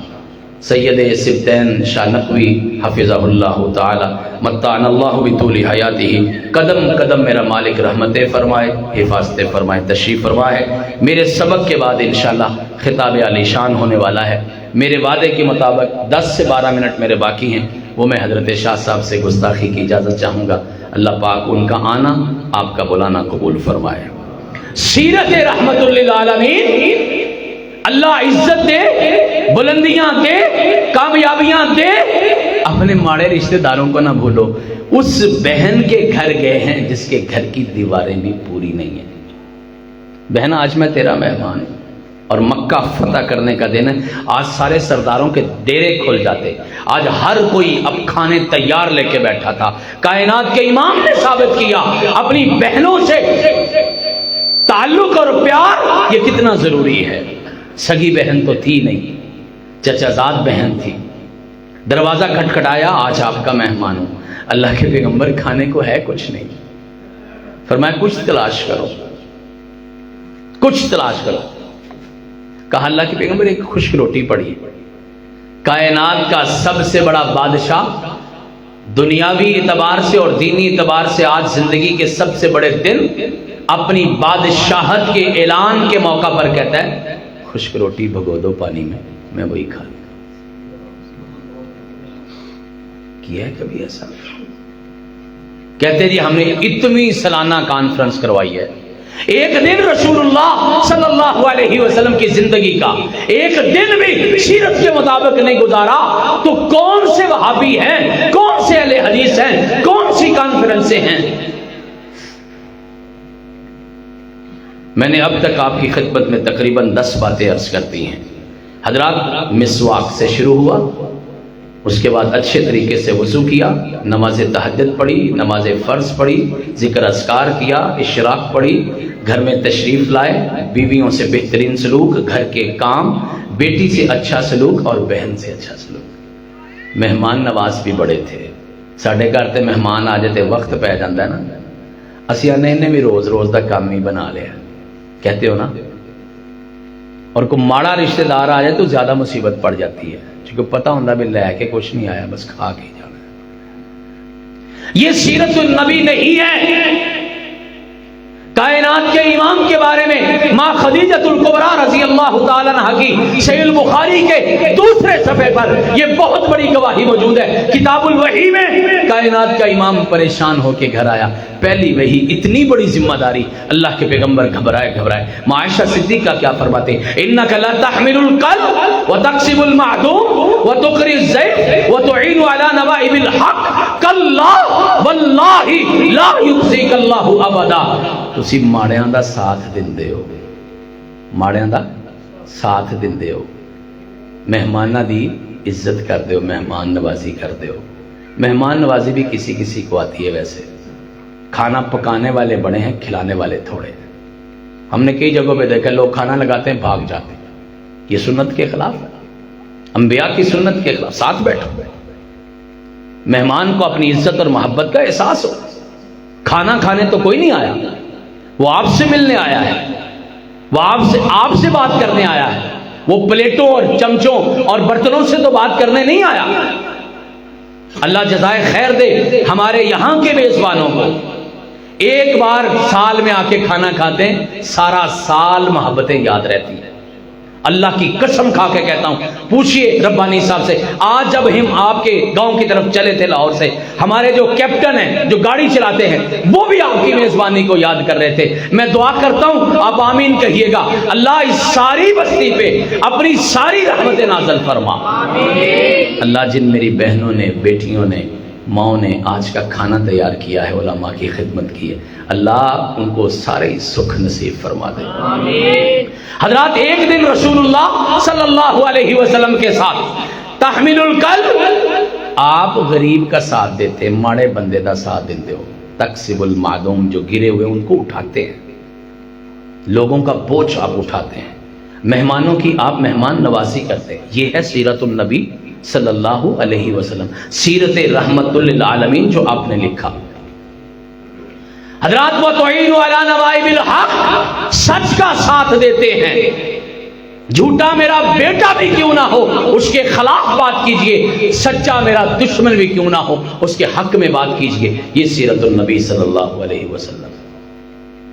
سید سبتین شاہ نقوی حفظہ اللہ تعالی متعن اللہ بطول حیاتہ. قدم قدم میرا مالک رحمت فرمائے, حفاظت فرمائے, تشریف فرمائے. میرے سبق کے بعد انشاءاللہ خطاب عالی شان ہونے والا ہے. میرے وعدے کے مطابق 10 سے 12 منٹ میرے باقی ہیں, وہ میں حضرت شاہ صاحب سے گستاخی کی اجازت چاہوں گا. اللہ پاک ان کا آنا, آپ کا بلانا قبول فرمائے. سیرت رحمت للعالمین. اللہ عزت دے, بلندیاں دے, کامیابیاں دے. اپنے ماڑے رشتہ داروں کو نہ بھولو. اس بہن کے گھر گئے ہیں جس کے گھر کی دیواریں بھی پوری نہیں ہیں. بہن آج میں تیرا مہمان ہوں, اور مکہ فتح کرنے کا دن ہے. آج سارے سرداروں کے ڈیرے کھل جاتے, آج ہر کوئی اب کھانے تیار لے کے بیٹھا تھا. کائنات کے امام نے ثابت کیا اپنی بہنوں سے تعلق اور پیار یہ کتنا ضروری ہے. سگی بہن تو تھی نہیں, چچا زاد بہن تھی. دروازہ کھٹکھٹایا, آج آپ کا مہمان ہوں. اللہ کے پیغمبر کھانے کو ہے کچھ نہیں. فرمایا کچھ تلاش کرو, کچھ تلاش کرو. کہا اللہ کے پیغمبر ایک خشک روٹی پڑی. کائنات کا سب سے بڑا بادشاہ دنیاوی اعتبار سے اور دینی اعتبار سے آج زندگی کے سب سے بڑے دن اپنی بادشاہت کے اعلان کے موقع پر کہتا ہے خشک روٹی بھگو دو پانی میں وہی کھا لوں. کیا ہے کبھی ایسا؟ کہتے جی ہم نے اتنی سالانہ کانفرنس کروائی ہے. ایک دن رسول اللہ صلی اللہ علیہ وسلم کی زندگی کا ایک دن بھی سیرت کے مطابق نہیں گزارا تو کون سے وہابی ہیں, کون سے اہل حدیث ہیں, کون سی کانفرنسیں ہیں. میں نے اب تک آپ کی خدمت میں تقریباً 10 باتیں عرض کرتی ہیں. حضرات مسواک سے شروع ہوا، اس کے بعد اچھے طریقے سے وضو کیا، نماز تہجد پڑھی، نماز فرض پڑھی، ذکر اذکار کیا، اشراق پڑھی، گھر میں تشریف لائے، بیویوں سے بہترین سلوک، گھر کے کام، بیٹی سے اچھا سلوک اور بہن سے اچھا سلوک۔ مہمان نواز بھی بڑے تھے، ساڈے گھر تے مہمان آ جاتے وقت پہ جاندہ ہے نا، اسی انہیں بھی روز روز دا کام ہی بنا لیا، کہتے ہو نا۔ اور کوئی ماڑا رشتہ دار آ جائے تو زیادہ مصیبت پڑ جاتی ہے، کیونکہ پتہ ہوتا بھی لے کے کچھ نہیں آیا، بس کھا کے جانا۔ یہ سیرت النبی نہیں ہے۔ کائنات کے امام کے بارے میں ماں خدیجۃ الکبریٰ رضی اللہ تعالیٰ عنہا کی صحیح البخاری کے دوسرے صفحے پر یہ بہت بڑی گواہی موجود ہے۔ کتاب الوحی میں کائنات کا امام پریشان ہو کے گھر آیا، پہلی وحی، اتنی بڑی ذمہ داری، اللہ کے پیغمبر گھبرائے۔ ماں عائشہ صدیقہ کیا فرماتے ہیں؟ انک لا تحمل القلب وتکسب المعدوم وتقری الضیف وتعین علی نوائب الحق کلا واللہ لا یخزیک اللہ ابدا۔ تسی ماڑیاں دا ساتھ دندے ہو، ماڑیاں دا ساتھ دندے ہو، مہمانہ دی عزت کر دے ہو، مہمان نوازی کر دے ہو۔ مہمان نوازی بھی کسی کو آتی ہے، ویسے کھانا پکانے والے بڑے ہیں، کھلانے والے تھوڑے ہیں۔ ہم نے کئی جگہوں پہ دیکھا لوگ کھانا لگاتے ہیں بھاگ جاتے ہیں، یہ سنت کے خلاف ہے، انبیاء کی سنت کے خلاف۔ ساتھ بیٹھو، مہمان کو اپنی عزت اور محبت کا احساس ہو۔ کھانا کھانے تو کوئی نہیں آیا، وہ آپ سے ملنے آیا ہے، وہ آپ سے بات کرنے آیا ہے، وہ پلیٹوں اور چمچوں اور برتنوں سے تو بات کرنے نہیں آیا۔ اللہ جزائے خیر دے ہمارے یہاں کے میزبانوں کو، ایک بار سال میں آ کے کھانا کھاتے ہیں، سارا سال محبتیں یاد رہتی ہیں۔ اللہ کی قسم کھا کے کہتا ہوں، پوچھئے ربانی صاحب سے، آج جب ہم آپ کے گاؤں کی طرف چلے تھے لاہور سے، ہمارے جو کیپٹن ہیں جو گاڑی چلاتے ہیں وہ بھی آپ کی میزبانی کو یاد کر رہے تھے۔ میں دعا کرتا ہوں آپ آمین کہیے گا، اللہ اس ساری بستی پہ اپنی ساری رحمت نازل فرما۔ اللہ جن میری بہنوں نے، بیٹیوں نے، ماؤں نے آج کا کھانا تیار کیا ہے، علماء کی خدمت کی ہے، اللہ ان کو سارے سکھ نصیب فرما دے۔ حضرات ایک دن رسول اللہ صلی اللہ علیہ وسلم کے ساتھ تحمل القلب، آپ غریب کا ساتھ دیتے، ماڑے بندے دا ساتھ دیتے ہو، تکسب المعدوم، جو گرے ہوئے ان کو اٹھاتے ہیں، لوگوں کا بوجھ آپ اٹھاتے ہیں، مہمانوں کی آپ مہمان نوازی کرتے ہیں۔ یہ ہے سیرت النبی صلی اللہ علیہ وسلم، سیرت رحمت للعالمین جو آپ نے لکھا۔ حضرات وَتُعِينُ عَلَى نَوَائِبِ الْحَقِّ، سچ کا ساتھ دیتے ہیں، جھوٹا میرا بیٹا بھی کیوں نہ ہو اس کے خلاف بات کیجئے، سچا میرا دشمن بھی کیوں نہ ہو اس کے حق میں بات کیجئے۔ یہ سیرت النبی صلی اللہ علیہ وسلم۔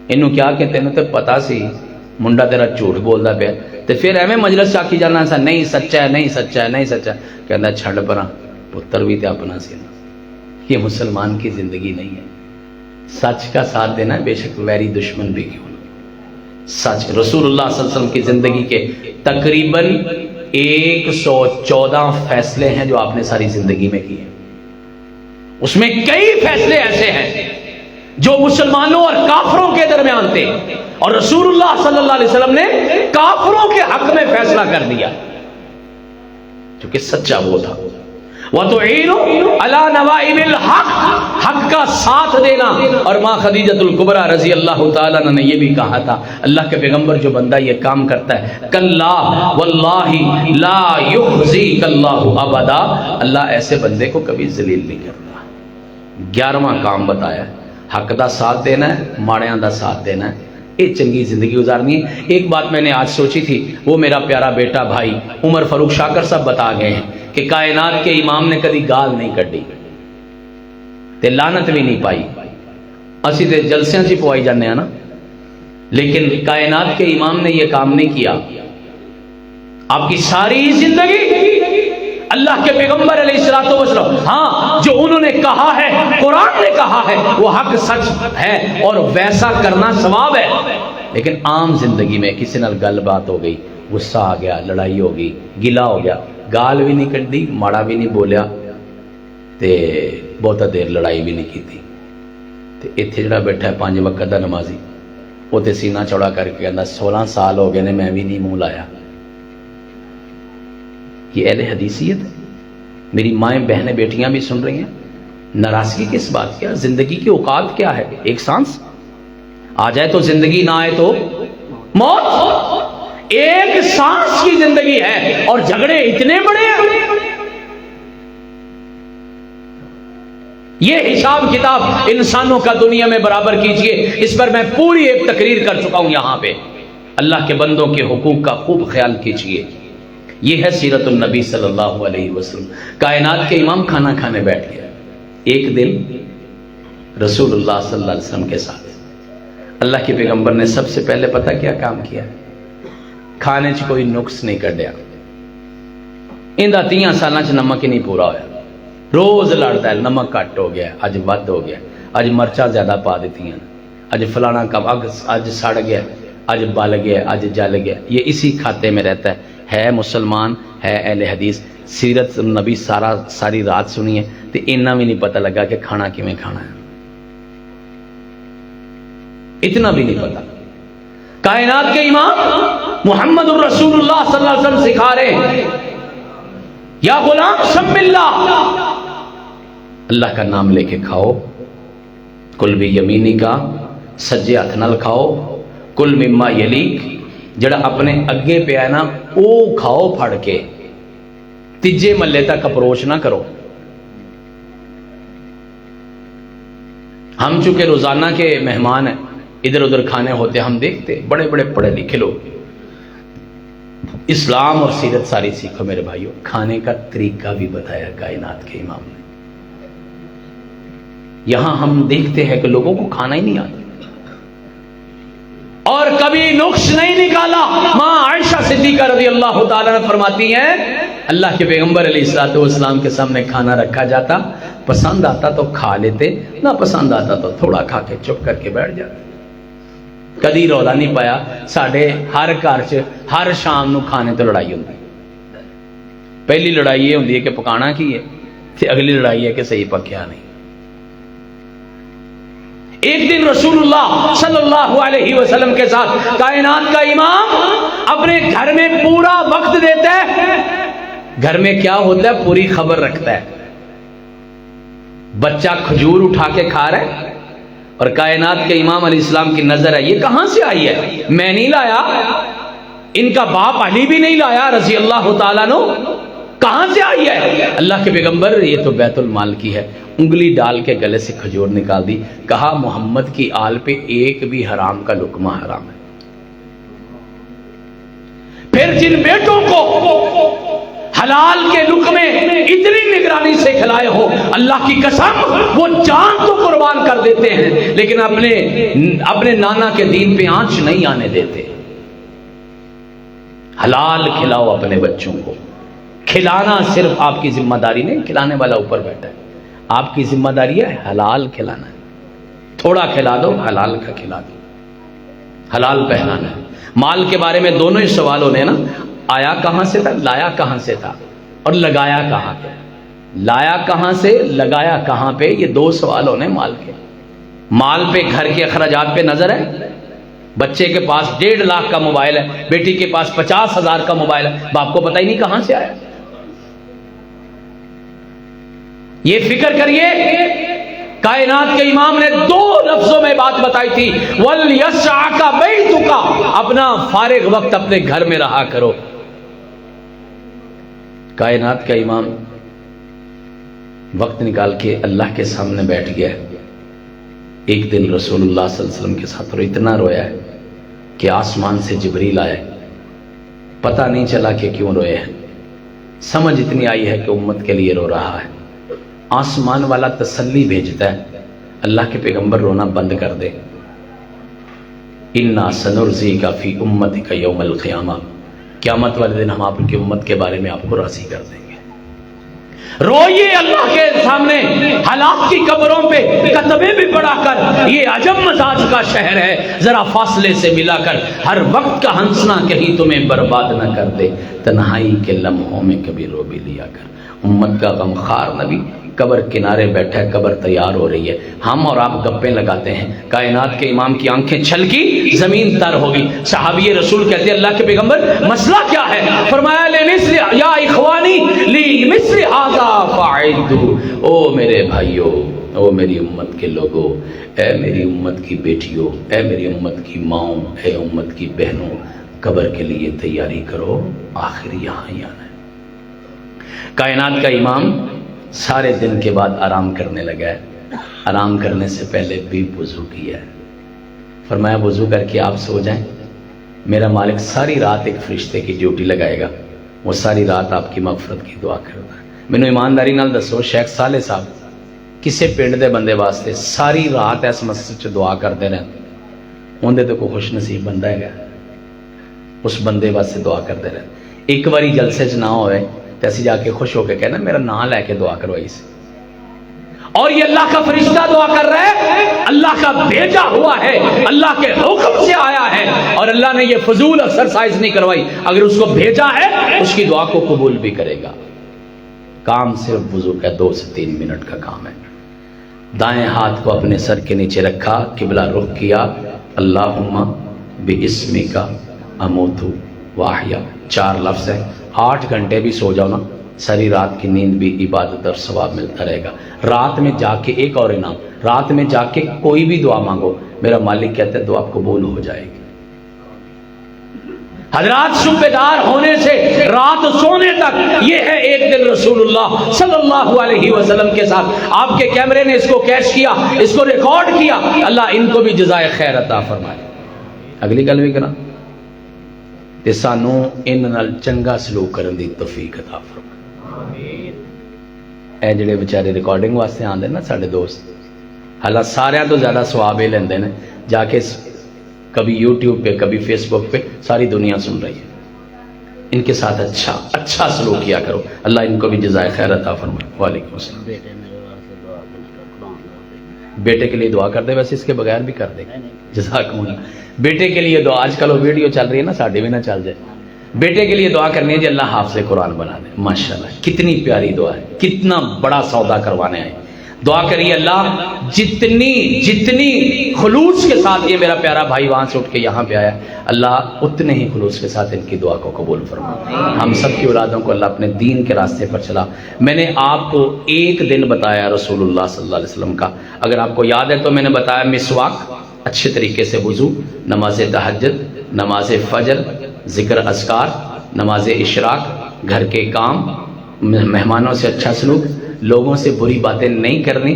انہوں کیا کہتے ہیں؟ تو پتا سی منڈا تیرا جھوٹ بولدا پیا، تے پھر ایویں مجلس آکی جانا ایسا نہیں سچا ہے، نہیں سچا ہے، نہیں سچا ہے، کہنا چھڑ پرا، پتر بھی تے اپنا سی نا۔ یہ مسلمان کی زندگی نہیں ہے۔ سچ کا ساتھ دینا، بے شک ویری دشمن بھی کیوں نہ۔ سچ، رسول اللہ صلی اللہ علیہ وسلم کی زندگی کے تقریباً 114 فیصلے ہیں جو آپ نے ساری زندگی میں کیے، اس میں کئی فیصلے ایسے ہیں جو مسلمانوں اور کافروں کے درمیان تھے، اور رسول اللہ صلی اللہ علیہ وسلم نے کافروں کے حق میں فیصلہ کر دیا کیونکہ سچا وہ تھا۔ وَتُعِينُ عَلَى نَوَائِبِ الْحَقِّ، حق کا ساتھ دینا۔ اور ماں خدیجۃ الکبریٰ رضی اللہ تعالیٰ عنہ نے یہ بھی کہا تھا، اللہ کے پیغمبر جو بندہ یہ کام کرتا ہے، کلا واللہ لا یخزیک اللہ ابدا، اللہ ایسے بندے کو کبھی ذلیل نہیں کرتا۔ 11واں کام بتایا، حق دا ساتھ دینا ہے، ماڑیاں دا ساتھ دینا ہے، ایک چنگی زندگی گزارنی ہے۔ ایک بات میں نے آج سوچی تھی، وہ میرا پیارا بیٹا بھائی عمر فاروق شاکر صاحب بتا گئے ہیں کہ کائنات کے امام نے کبھی گال نہیں کڈی تے لعنت بھی نہیں پائی۔ اسی تے جلسیاں چ پوائی جانے ہیں نا، لیکن کائنات کے امام نے یہ کام نہیں کیا۔ آپ کی ساری زندگی اللہ کے پیغمبر علیہ الصلوۃ والسلام، ہاں جو انہوں نے کہا ہے، قرآن نے کہا ہے، وہ حق سچ ہے اور ویسا کرنا ثواب ہے، لیکن عام زندگی میں کسی نال گل بات ہو گئی، غصہ آ گیا، لڑائی ہو گئی، گلا ہو گیا، گال بھی نہیں کڈی، ماڑا بھی نہیں بولیا تے بہتا دیر لڑائی بھی نہیں کیتی، تے ایتھے جڑا بیٹھا ہے 5 وقت دا نمازی، وہ تے سینہ چوڑا کر کے کہندا 16 سال ہو گئے نے میں بھی نہیں منہ لایا، یہ اہل حدیثیت ہے؟ میری مائیں بہنیں بیٹیاں بھی سن رہی ہیں، ناراضگی کس بات کی؟ زندگی کی اوقات کیا ہے؟ ایک سانس آ جائے تو زندگی، نہ آئے تو موت۔ ایک سانس کی زندگی ہے اور جھگڑے اتنے بڑے ہیں۔ یہ حساب کتاب انسانوں کا دنیا میں برابر کیجئے، اس پر میں پوری ایک تقریر کر چکا ہوں یہاں پہ۔ اللہ کے بندوں کے حقوق کا خوب خیال کیجئے۔ یہ ہے سیرت النبی صلی اللہ علیہ وسلم۔ کائنات کے امام کھانا کھانے بیٹھ گئے ایک دن رسول اللہ صلی اللہ علیہ وسلم کے ساتھ۔ اللہ کے پیغمبر نے سب سے پہلے پتہ کیا کام کیا؟ کھانے چ کوئی نقص نہیں کڈیا۔ اندہ 30 سالاں چ نمک ہی نہیں پورا ہویا، روز لڑتا ہے نمک کٹ ہو گیا، اج ود ہو گیا، اج مرچا زیادہ پا دیتی ہیں، اج فلانا کم، اج سڑ گیا، اج بل گیا، اج جل گیا۔ یہ اسی کھاتے میں رہتا ہے مسلمان، ہے اہل حدیث۔ سیرت النبی ساری رات سنی ہے تو اتنا بھی نہیں پتہ لگا کہ کھانا کیویں کھانا ہے، اتنا بھی نہیں پتا۔ کائنات کے امام محمد الرسول اللہ صلی اللہ علیہ وسلم سکھا رہے ہیں، یا غلام سم اللہ، اللہ کا نام لے کے کھاؤ، کل بھی یمینی کا، سجے ہاتھ نال کھاؤ، کل مما یلیک، جڑا اپنے اگے پہ ہے نا او کھاؤ پھڑ کے، تیجے ملے تک اپروچ نہ کرو۔ ہم چونکہ روزانہ کے مہمان ہیں، ادھر ادھر کھانے ہوتے ہم دیکھتے، بڑے بڑے پڑھے لکھے لوگ، اسلام اور سیرت ساری سیکھو میرے بھائیوں۔ کھانے کا طریقہ بھی بتایا کائنات کے امام نے۔ یہاں ہم دیکھتے ہیں کہ لوگوں کو کھانا ہی نہیں آتا اور کبھی نقص نہیں نکالا۔ ماں عائشہ صدیقہ رضی اللہ تعالیٰ عنہ فرماتی ہیں اللہ کے پیغمبر علیہ الصلوۃ والسلام کے سامنے کھانا رکھا جاتا، پسند آتا تو کھا لیتے، نہ پسند آتا تو تھوڑا کھا کے چپ کر کے بیٹھ جاتے۔ کدی رولا نہیں پایا۔ ساڈے ہر گھر چ ہر شام نو کھانے تو لڑائی ہوندی۔ پہلی لڑائی یہ ہوندی ہے کہ پکانا کی ہے، پھر اگلی لڑائی ہے کہ صحیح پکیا نہیں۔ ایک دن رسول اللہ صلی اللہ علیہ وسلم کے ساتھ کائنات کا امام اپنے گھر میں پورا وقت دیتا ہے۔ گھر میں کیا ہوتا ہے پوری خبر رکھتا ہے۔ بچہ کھجور اٹھا کے کھا رہا ہے اور کائنات کے امام علیہ السلام کی نظر ہے یہ کہاں سے آئی ہے؟ میں نہیں لایا، ان کا باپ علی بھی نہیں لایا رضی اللہ تعالیٰ عنہ، کہاں سے آئی ہے؟ اللہ کے پیغمبر یہ تو بیت المال کی ہے۔ انگلی ڈال کے گلے سے کھجور نکال دی، کہا محمد کی آل پہ ایک بھی حرام کا لقمہ حرام ہے۔ پھر جن بیٹوں کو حلال کے لقمے اتنی نگرانی سے کھلائے ہو، اللہ کی قسم وہ جان تو قربان کر دیتے ہیں لیکن اپنے نانا کے دین پہ آنچ نہیں آنے دیتے۔ حلال کھلاؤ اپنے بچوں کو۔ کھلانا صرف آپ کی ذمہ داری نہیں، کھلانے والا اوپر بیٹھا ہے، آپ کی ذمہ داری ہے حلال کھلانا ہے۔ تھوڑا کھلا دو، حلال کا کھلا دو، حلال پہنانا ہے۔ مال کے بارے میں دونوں ہی سوال ہونے نا، آیا کہاں سے تھا، لایا کہاں سے تھا، اور لگایا کہاں پہ۔ لایا کہاں سے، لگایا کہاں پہ، یہ دو سوال ہونے مال کے۔ مال پہ گھر کے اخراجات پہ نظر ہے، بچے کے پاس 1.5 لاکھ کا موبائل ہے، بیٹی کے پاس 50,000 کا موبائل ہے، باپ کو پتہ ہی نہیں کہاں سے آیا۔ یہ فکر کریے، کائنات کے امام نے 2 لفظوں میں بات بتائی تھی، وَلْيَسْعَكَ بَيْتُكَ، اپنا فارغ وقت اپنے گھر میں رہا کرو۔ کائنات کا امام وقت نکال کے اللہ کے سامنے بیٹھ گیا۔ ایک دن رسول اللہ صلی اللہ علیہ وسلم کے ساتھ اور اتنا رویا ہے کہ آسمان سے جبریل آئے، پتہ نہیں چلا کہ کیوں روئے ہیں، سمجھ اتنی آئی ہے کہ امت کے لیے رو رہا ہے۔ آسمان والا تسلی بھیجتا ہے، اللہ کے پیغمبر رونا بند کر دے، اِنَّا سَنُرْزِيكَ فِي أُمَّتِكَ يَوْمَ الْقِيَامَةِ، قیامت والے دن ہم آپ کی امت کے بارے میں آپ کو راضی کر دیں گے۔ روئیے اللہ کے سامنے، ہلاک کی قبروں پہ کتبے بھی پڑھا کر، یہ عجب مزاج کا شہر ہے، ذرا فاصلے سے ملا کر، ہر وقت کا ہنسنا کہیں تمہیں برباد نہ کر دے، تنہائی کے لمحوں میں کبھی رو بھی لیا کر۔ امت کا غمخوار نبی قبر کنارے بیٹھا ہے، قبر تیار ہو رہی ہے، ہم اور آپ گپیں لگاتے ہیں، کائنات کے امام کی آنکھیں چھلکی، زمین تر ہوگی۔ صحابی رسول کہتے ہیں اللہ کے پیغمبر مسئلہ کیا ہے؟ فرمایا لمثل یا اخوانی لمثل ھذا فاعدوا، او میرے بھائیو، او میری امت کے لوگوں، اے میری امت کی بیٹیوں، اے میری امت کی ماؤں، اے امت کی بہنوں، قبر کے لیے تیاری کرو، آخر یہاں ہی آنا ہے۔ کائنات کا امام سارے دن کے بعد آرام کرنے لگا ہے، آرام کرنے سے پہلے بھی وضو کیا ہے۔ فرمایا وضو کر کے آپ سو جائیں، میرا مالک ساری رات ایک فرشتے کی ڈیوٹی لگائے گا، وہ ساری رات آپ کی مغفرت کی دعا کرے گا۔ مینوں ایمانداری نال دسو، شیخ صالح صاحب کسے پنڈ دے بندے واسطے ساری رات اس مسجد چ دعا کرتے رہے، اندے تو کوئی خوش نصیب بندہ ہے، اس بندے واسطے دعا کرتے رہے۔ ایک باری جلسے چ نہ ہوئے تو اسی جا کے خوش ہو کے کہنا میرا نام لے کے دعا کروائی سی، اور یہ اللہ کا فرشتہ دعا کر رہا ہے، اللہ کا بھیجا ہوا ہے، اللہ کے حکم سے آیا ہے، اور اللہ نے یہ فضول ایکسرسائز نہیں کروائی، اگر اس کو بھیجا ہے اس کی دعا کو قبول بھی کرے گا۔ کام صرف وضو کا 2 سے 3 منٹ کا کام ہے۔ دائیں ہاتھ کو اپنے سر کے نیچے رکھا، قبلہ رخ کیا، اللہم باسمک اموت واحیا، 4 لفظ ہے۔ 8 گھنٹے بھی سو جاؤ نا، ساری رات کی نیند بھی عبادت اور ثواب ملتا رہے گا۔ رات میں جا کے ایک اور انعام، رات میں جا کے کوئی بھی دعا مانگو، میرا مالک کہتا ہے دعا قبول ہو جائے گی۔ حضرات صبح دار ہونے سے رات سونے تک، یہ ہے ایک دن رسول اللہ صلی اللہ علیہ وسلم کے ساتھ۔ آپ کے کیمرے نے اس کو کیچ کیا، اس کو ریکارڈ کیا، اللہ ان کو بھی جزائے خیر عطا فرمائے۔ اگلی گل بھی کرا تے سانو ان نال چنگا سلوک کرن دی توفیق عطا فرمائے۔ اے جڑے بیچارے ریکارڈنگ واسطے آندے نا ساڈے دوست، حالانکہ سارے تو زیادہ ثواب ہی لیندے نے، جا کے کبھی یوٹیوب پہ کبھی فیس بک پہ ساری دنیا سن رہی ہے، ان کے ساتھ اچھا سلوک کیا کرو، اللہ ان کو بھی جزائے خیر عطا فرمائے۔ وعلیکم السلام۔ بیٹے کے لیے دعا کر دے، ویسے اس کے بغیر بھی کر دے، جزاکم اللہ۔ بیٹے کے لیے دعا، آج کل وہ ویڈیو چل رہی ہے نا، ساڈے بھی نہ چل جائے۔ بیٹے کے لیے دعا کرنی ہے جی اللہ حافظ قرآن بنا دے۔ ماشاءاللہ کتنی پیاری دعا ہے، کتنا بڑا سودا کروانے آئے۔ دعا کریے اللہ جتنی خلوص کے ساتھ یہ میرا پیارا بھائی وہاں سے اٹھ کے یہاں پہ آیا، اللہ اتنے ہی خلوص کے ساتھ ان کی دعا کو قبول فرما۔ ہم سب کی اولادوں کو اللہ اپنے دین کے راستے پر چلا۔ میں نے آپ کو ایک دن بتایا رسول اللہ صلی اللہ علیہ وسلم کا، اگر آپ کو یاد ہے تو میں نے بتایا مسواک، اچھے طریقے سے وضو، نماز تہجد، نماز فجر، ذکر اذکار، نماز اشراق، گھر کے کام، مہمانوں سے اچھا سلوک، لوگوں سے بری باتیں نہیں کرنی،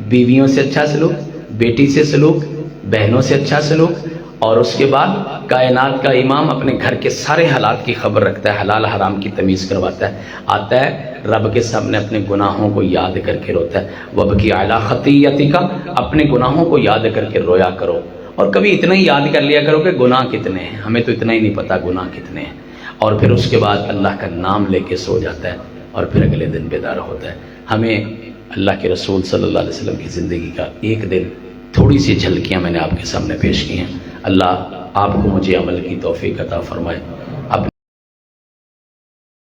بیویوں سے اچھا سلوک، بیٹی سے سلوک، بہنوں سے اچھا سلوک، اور اس کے بعد کائنات کا امام اپنے گھر کے سارے حالات کی خبر رکھتا ہے، حلال حرام کی تمیز کرواتا ہے، آتا ہے رب کے سامنے اپنے گناہوں کو یاد کر کے روتا ہے، وَبْكِي عَلَىٰ خَطِيَّتِكَ، اپنے گناہوں کو یاد کر کے رویا کرو، اور کبھی اتنا ہی یاد کر لیا کرو کہ گناہ کتنے ہیں، ہمیں تو اتنا ہی نہیں پتا گناہ کتنے ہیں، اور پھر اس کے بعد اللہ کا نام لے کے سو جاتا ہے، اور پھر اگلے دن بیدار ہوتا ہے۔ ہمیں اللہ کے رسول صلی اللہ علیہ وسلم کی زندگی کا ایک دن تھوڑی سی جھلکیاں میں نے آپ کے سامنے پیش کی ہیں۔ اللہ آپ کو مجھے عمل کی توفیق عطا فرمائے۔